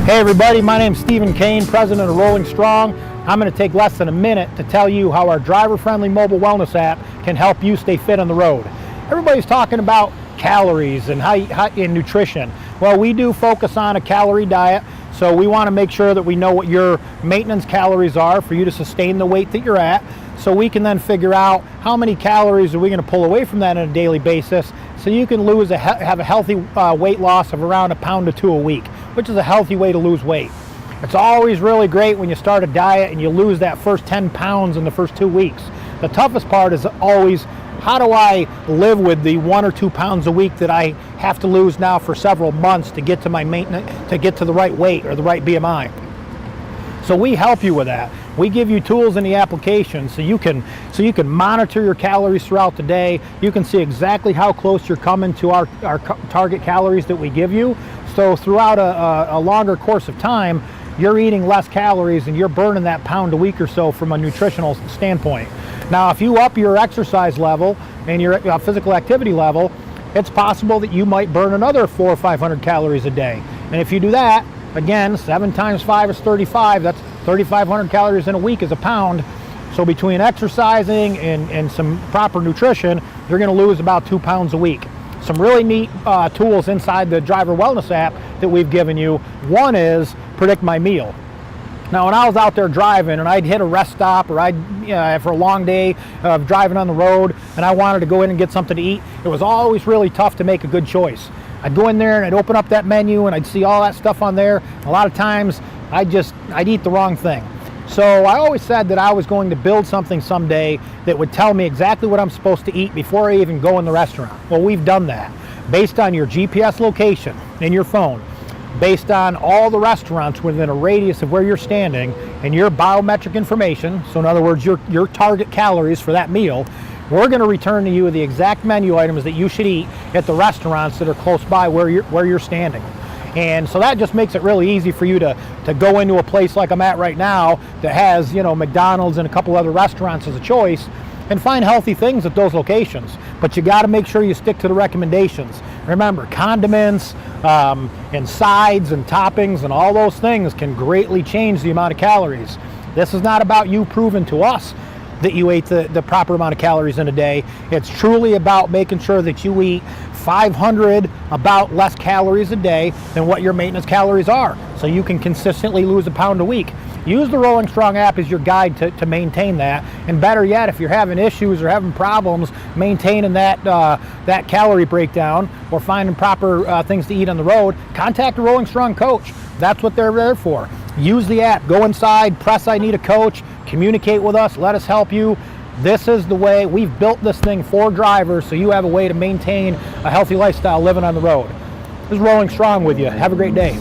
Hey everybody, my name's Stephen Kane, president of Rolling Strong. I'm going to take less than a minute to tell you how our driver-friendly mobile wellness app can help you stay fit on the road. Everybody's talking about calories and and nutrition. Well, we do focus on a calorie diet, so we want to make sure that we know what your maintenance calories are for you to sustain the weight that you're at, so we can then figure out how many calories are we going to pull away from that on a daily basis, so you can have a healthy weight loss of around 1 pound to 2 a week, which is a healthy way to lose weight. It's always really great when you start a diet and you lose that first 10 pounds in the first 2 weeks. The toughest part is always, how do I live with the 1 or 2 pounds a week that I have to lose now for several months to get to my maintenance, to get to the right weight or the right BMI? So we help you with that. We give you tools in the application so you can monitor your calories throughout the day. You can see exactly how close you're coming to our target calories that we give you. So throughout a longer course of time, you're eating less calories and you're burning that pound a week or so from a nutritional standpoint. Now, if you up your exercise level and your physical activity level, it's possible that you might burn another 400 or 500 calories a day. And if you do that, again, 7 times 5 is 35. That's 3,500 calories in a week is a pound. So between exercising and some proper nutrition, you're going to lose about 2 pounds a week. Some really neat tools inside the Driver Wellness app that we've given you. One is Predict My Meal. Now, when I was out there driving and I'd hit a rest stop, or for a long day of driving on the road and I wanted to go in and get something to eat, it was always really tough to make a good choice. I'd go in there and I'd open up that menu and I'd see all that stuff on there. A lot of times I'd eat the wrong thing. So I always said that I was going to build something someday that would tell me exactly what I'm supposed to eat before I even go in the restaurant. Well, we've done that based on your GPS location in your phone, based on all the restaurants within a radius of where you're standing and your biometric information. So in other words, your target calories for that meal. We're going to return to you the exact menu items that you should eat at the restaurants that are close by where you're standing. And so that just makes it really easy for you to go into a place like I'm at right now that has, McDonald's and a couple other restaurants as a choice and find healthy things at those locations. But you got to make sure you stick to the recommendations. Remember, condiments and sides and toppings and all those things can greatly change the amount of calories. This is not about you proving to us that you ate the proper amount of calories in a day. It's truly about making sure that you eat 500 about less calories a day than what your maintenance calories are, so you can consistently lose 1 pound a week. Use the Rolling Strong app as your guide to maintain that, and better yet, if you're having issues or having problems maintaining that calorie breakdown or finding proper things to eat on the road, contact a Rolling Strong coach. That's what they're there for. Use the app, go inside, press I need a coach, communicate with us, let us help you. This is the way. We've built this thing for drivers so you have a way to maintain a healthy lifestyle living on the road. This is Rolling Strong with you. Have a great day.